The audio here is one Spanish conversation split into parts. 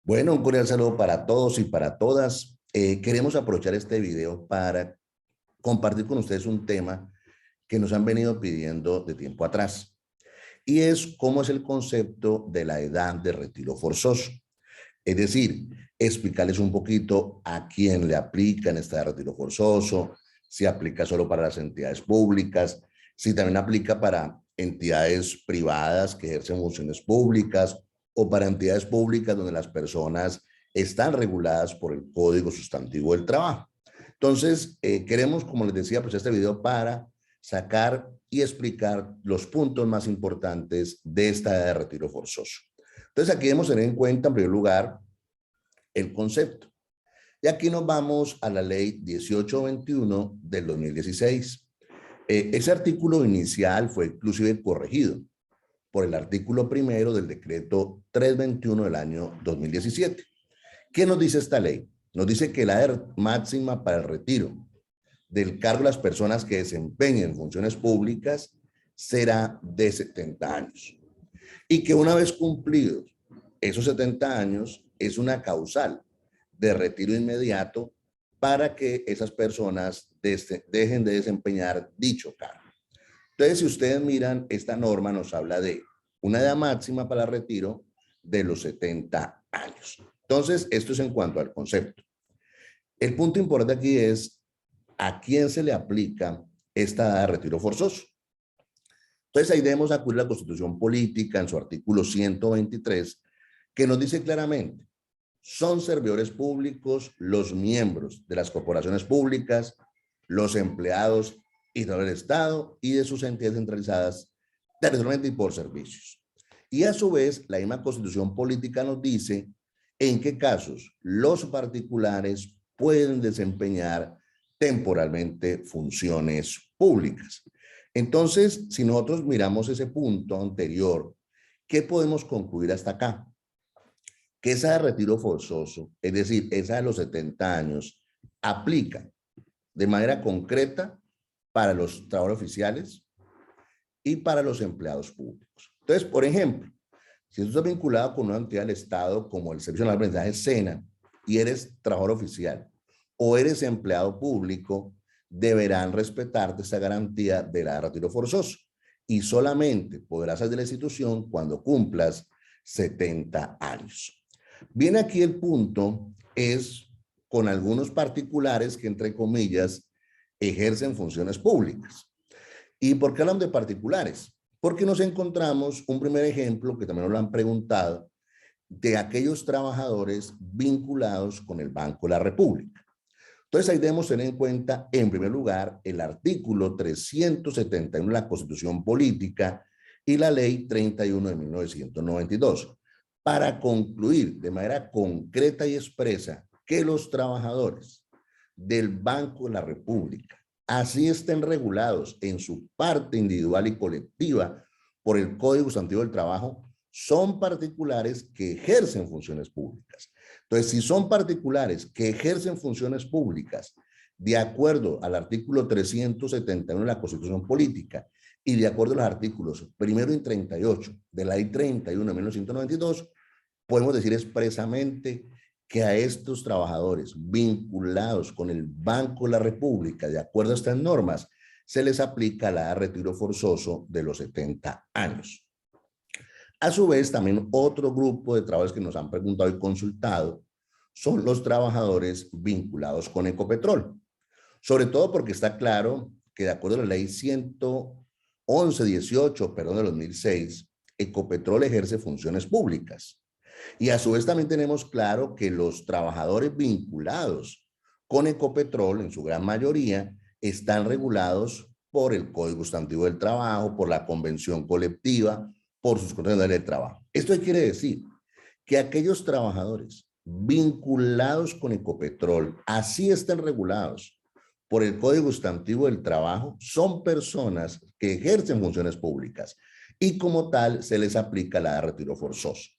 Bueno, un cordial saludo para todos y para todas. Queremos aprovechar este video para compartir con ustedes un tema que nos han venido pidiendo de tiempo atrás, y es cómo es el concepto de la edad de retiro forzoso. Es decir, explicarles un poquito a quién le aplican esta de retiro forzoso, si aplica solo para las entidades públicas, si también aplica para entidades privadas que ejercen funciones públicas o para entidades públicas donde las personas están reguladas por el Código Sustantivo del Trabajo. Entonces, queremos, como les decía, pues este video para sacar y explicar los puntos más importantes de esta edad de retiro forzoso. Entonces, aquí debemos tener en cuenta, en primer lugar, el concepto. Y aquí nos vamos a la ley 1821 del 2016. Ese artículo inicial fue inclusive corregido por el artículo primero del decreto 321 del año 2017. ¿Qué nos dice esta ley? Nos dice que la edad máxima para el retiro del cargo de las personas que desempeñen funciones públicas será de 70 años. Y que una vez cumplidos esos 70 años es una causal de retiro inmediato para que esas personas dejen de desempeñar dicho cargo. Entonces, si ustedes miran, esta norma nos habla de una edad máxima para el retiro de los 70 años. Entonces, esto es en cuanto al concepto. El punto importante aquí es a quién se le aplica esta edad de retiro forzoso. Entonces, ahí debemos acudir a la Constitución Política en su artículo 123, que nos dice claramente: son servidores públicos los miembros de las corporaciones públicas, los empleados y del Estado y de sus entidades centralizadas territorialmente y por servicios. Y a su vez, la misma Constitución Política nos dice en qué casos los particulares pueden desempeñar temporalmente funciones públicas. Entonces, si nosotros miramos ese punto anterior, ¿qué podemos concluir hasta acá? Que esa de retiro forzoso, es decir, esa de los 70 años, aplica de manera concreta para los trabajadores oficiales y para los empleados públicos. Entonces, por ejemplo, si tú estás vinculado con una entidad del Estado como el Servicio Nacional de Aprendizaje SENA y eres trabajador oficial o eres empleado público, deberán respetarte esa garantía de la de retiro forzoso y solamente podrás salir de la institución cuando cumplas 70 años. Viene aquí el punto, es con algunos particulares que, entre comillas, ejercen funciones públicas. ¿Y por qué hablan de particulares? Porque nos encontramos un primer ejemplo, que también nos lo han preguntado, de aquellos trabajadores vinculados con el Banco de la República. Entonces, ahí debemos tener en cuenta, en primer lugar, el artículo 371 de la Constitución Política y la Ley 31 de 1992, para concluir de manera concreta y expresa que los trabajadores del Banco de la República, así estén regulados en su parte individual y colectiva por el Código Sustantivo del Trabajo, son particulares que ejercen funciones públicas. Entonces, si son particulares que ejercen funciones públicas de acuerdo al artículo 371 de la Constitución Política y de acuerdo a los artículos 1 y 38 de la Ley 31 de 1992, podemos decir expresamente que a estos trabajadores vinculados con el Banco de la República, de acuerdo a estas normas, se les aplica la retiro forzoso de los 70 años. A su vez, también otro grupo de trabajadores que nos han preguntado y consultado son los trabajadores vinculados con Ecopetrol. Sobre todo porque está claro que, de acuerdo a la ley 111-18, perdón, de 2006, Ecopetrol ejerce funciones públicas. Y a su vez también tenemos claro que los trabajadores vinculados con Ecopetrol, en su gran mayoría, están regulados por el Código Sustantivo del Trabajo, por la convención colectiva, por sus condiciones de trabajo. Esto quiere decir que aquellos trabajadores vinculados con Ecopetrol, así estén regulados por el Código Sustantivo del Trabajo, son personas que ejercen funciones públicas y como tal se les aplica la de retiro forzoso.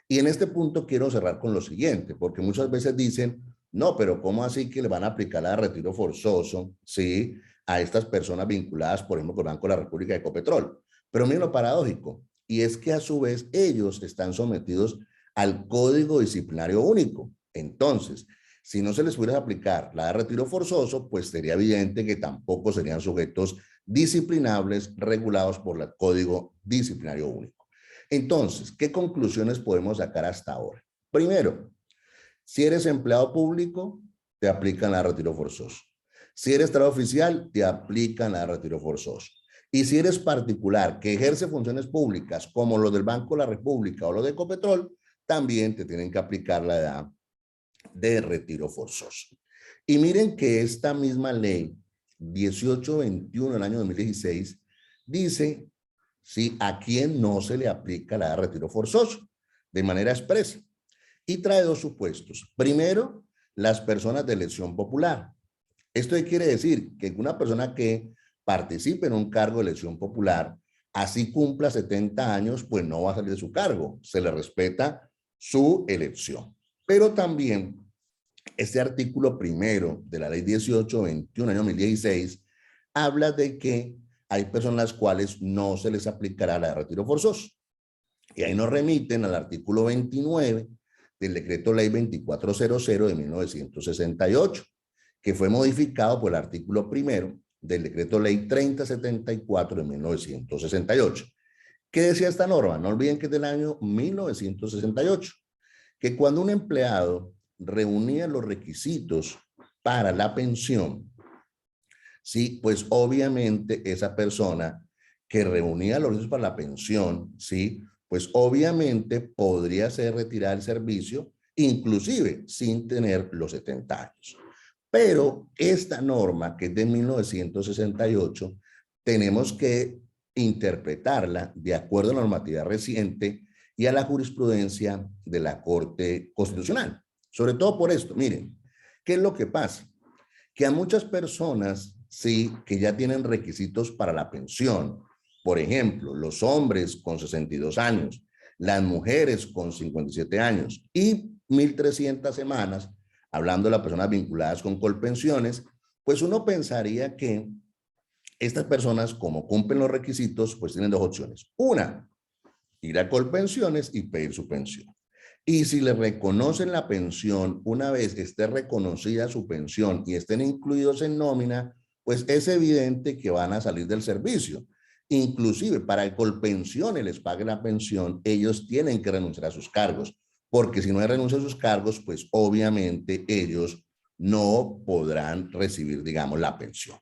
Y en este punto quiero cerrar con lo siguiente, porque muchas veces dicen, no, pero ¿cómo así que le van a aplicar la de retiro forzoso, sí, a estas personas vinculadas, por ejemplo, con el Banco de la República de Ecopetrol? Pero miren lo paradójico, y es que a su vez ellos están sometidos al Código Disciplinario Único. Entonces, si no se les pudiera aplicar la de retiro forzoso, pues sería evidente que tampoco serían sujetos disciplinables regulados por el Código Disciplinario Único. Entonces, ¿qué conclusiones podemos sacar hasta ahora? Primero, si eres empleado público, te aplican la de retiro forzoso. Si eres trabajador oficial, te aplican la de retiro forzoso. Y si eres particular que ejerce funciones públicas como los del Banco de la República o los de Ecopetrol, también te tienen que aplicar la edad de retiro forzoso. Y miren que esta misma ley 1821 del año 2016 dice ¿sí? A quién no se le aplica la edad de retiro forzoso de manera expresa. Y trae dos supuestos. Primero, las personas de elección popular. Esto quiere decir que una persona que participe en un cargo de elección popular, así cumpla 70 años, pues no va a salir de su cargo. Se le respeta su elección. Pero también este artículo primero de la ley 1821 año 2016 habla de que hay personas a las cuales no se les aplicará la de retiro forzoso. Y ahí nos remiten al artículo 29 del decreto ley 2400 de 1968, que fue modificado por el artículo primero del decreto ley 3074 de 1968. ¿Qué decía esta norma? No olviden que es del año 1968, que cuando un empleado reunía los requisitos para la pensión, sí, pues obviamente esa persona que reunía los requisitos para la pensión, sí, pues obviamente podría ser retirada del servicio, inclusive sin tener los 70 años. Pero esta norma, que es de 1968, tenemos que interpretarla de acuerdo a la normatividad reciente y a la jurisprudencia de la Corte Constitucional. Sobre todo por esto, miren, ¿qué es lo que pasa? Que a muchas personas, sí, que ya tienen requisitos para la pensión, por ejemplo, los hombres con 62 años, las mujeres con 57 años y 1.300 semanas, hablando de las personas vinculadas con Colpensiones, pues uno pensaría que estas personas, como cumplen los requisitos, pues tienen dos opciones. Una, ir a Colpensiones y pedir su pensión. Y si le reconocen la pensión, una vez esté reconocida su pensión y estén incluidos en nómina, pues es evidente que van a salir del servicio. Inclusive para que Colpensiones les pague la pensión, ellos tienen que renunciar a sus cargos, porque si no hay renuncia a sus cargos, pues obviamente ellos no podrán recibir, digamos, la pensión.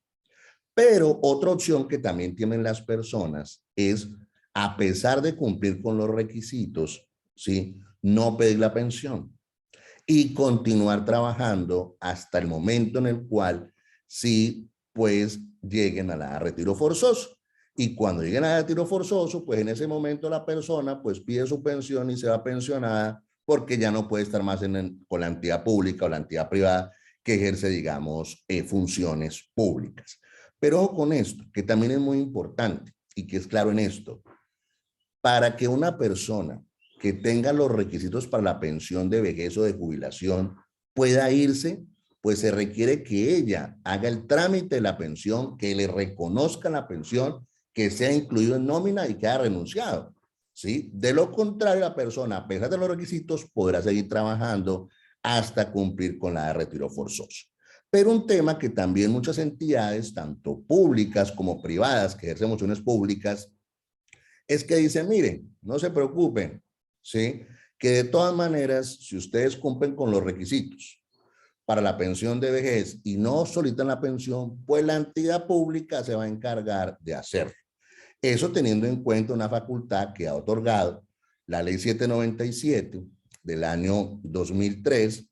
Pero otra opción que también tienen las personas es, a pesar de cumplir con los requisitos, ¿sí?, no pedir la pensión y continuar trabajando hasta el momento en el cual sí, pues lleguen a la retiro forzoso. Y cuando lleguen a retiro forzoso, pues en ese momento la persona pues pide su pensión y se va pensionada porque ya no puede estar más con la entidad pública o la entidad privada que ejerce, digamos, funciones públicas. Pero ojo con esto, que también es muy importante y que es claro en esto. Para que una persona que tenga los requisitos para la pensión de vejez o de jubilación pueda irse, pues se requiere que ella haga el trámite de la pensión, que le reconozcan la pensión, que sea incluido en nómina y que haya renunciado, ¿sí? De lo contrario, la persona, a pesar de los requisitos, podrá seguir trabajando hasta cumplir con la de retiro forzoso. Pero un tema que también muchas entidades, tanto públicas como privadas, que ejercen funciones públicas, es que dicen, miren, no se preocupen, ¿sí? Que de todas maneras, si ustedes cumplen con los requisitos para la pensión de vejez y no solicitan la pensión, pues la entidad pública se va a encargar de hacerlo. Eso teniendo en cuenta una facultad que ha otorgado la ley 797 del año 2003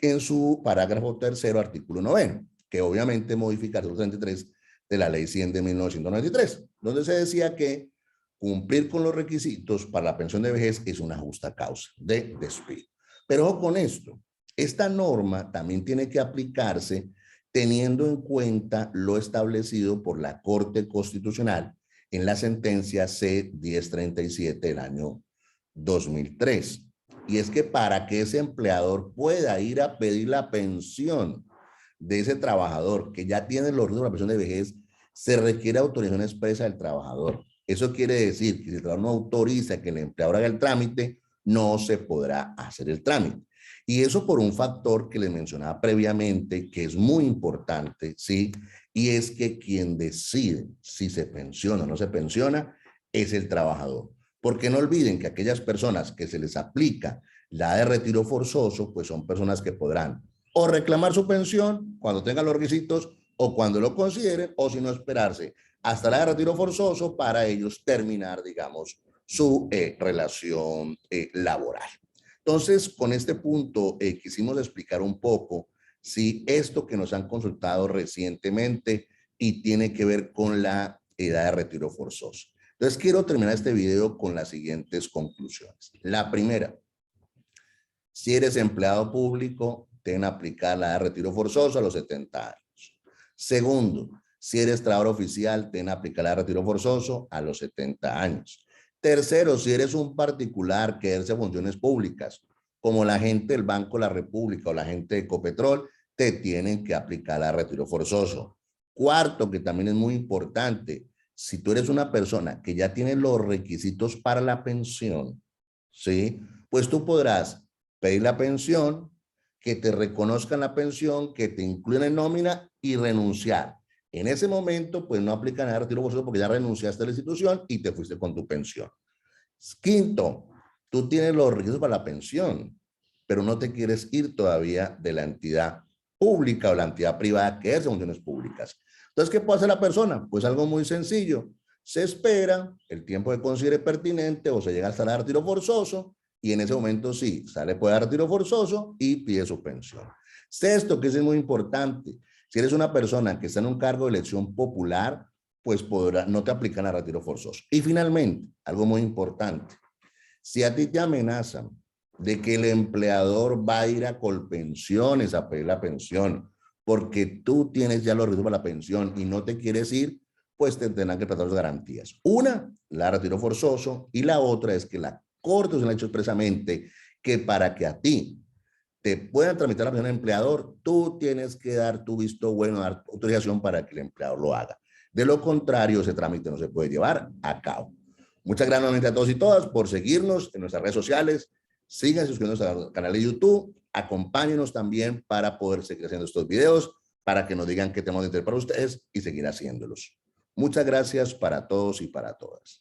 en su parágrafo tercero, artículo 9, que obviamente modifica el artículo 33 de la ley 100 de 1993, donde se decía que cumplir con los requisitos para la pensión de vejez es una justa causa de despido. Pero ojo con esto, esta norma también tiene que aplicarse teniendo en cuenta lo establecido por la Corte Constitucional en la sentencia C-1037 del año 2003. Y es que para que ese empleador pueda ir a pedir la pensión de ese trabajador que ya tiene los riesgos de la pensión de vejez, se requiere autorización expresa del trabajador. Eso quiere decir que si el trabajador no autoriza que el empleador haga el trámite, no se podrá hacer el trámite. Y eso por un factor que les mencionaba previamente, que es muy importante, ¿sí? Y es que quien decide si se pensiona o no se pensiona es el trabajador. Porque no olviden que aquellas personas que se les aplica la de retiro forzoso, pues son personas que podrán o reclamar su pensión cuando tengan los requisitos o cuando lo consideren, o si no esperarse hasta la de retiro forzoso para ellos terminar, digamos, su relación laboral. Entonces, con este punto quisimos explicar un poco si esto que nos han consultado recientemente y tiene que ver con la edad de retiro forzoso. Entonces, quiero terminar este video con las siguientes conclusiones. La primera, si eres empleado público, ten aplicar la de retiro forzoso a los 70 años. Segundo, si eres trabajador oficial, ten aplicar la de retiro forzoso a los 70 años. Tercero, si eres un particular que ejerce funciones públicas, como la gente del Banco de la República o la gente de Ecopetrol, te tienen que aplicar la de retiro forzoso. Cuarto, que también es muy importante, si tú eres una persona que ya tiene los requisitos para la pensión, ¿sí? Pues tú podrás pedir la pensión, que te reconozcan la pensión, que te incluyan en nómina y renunciar. En ese momento, pues no aplican nada de retiro forzoso porque ya renunciaste a la institución y te fuiste con tu pensión. Quinto, tú tienes los requisitos para la pensión, pero no te quieres ir todavía de la entidad pública o la entidad privada que ejerce funciones públicas. Entonces, ¿qué puede hacer la persona? Pues algo muy sencillo. Se espera el tiempo que considere pertinente o se llega hasta el retiro forzoso y en ese momento sí, sale puede dar retiro forzoso y pide su pensión. Sexto, que es muy importante, si eres una persona que está en un cargo de elección popular, pues no te aplican a retiro forzoso. Y finalmente, algo muy importante, si a ti te amenazan de que el empleador va a ir a Colpensiones a pedir la pensión porque tú tienes ya los requisitos para la pensión y no te quieres ir, pues te tendrán que tratar las garantías. Una, la retiro forzoso, y la otra es que la Corte se ha dicho expresamente que para que a ti te puedan tramitar la pensión del empleador, tú tienes que dar tu visto bueno, dar autorización para que el empleador lo haga. De lo contrario, ese trámite no se puede llevar a cabo. Muchas gracias nuevamente a todos y todas por seguirnos en nuestras redes sociales. Sigan suscribiéndose al canal de YouTube. Acompáñenos también para poder seguir haciendo estos videos, para que nos digan qué tenemos de interés para ustedes y seguir haciéndolos. Muchas gracias para todos y para todas.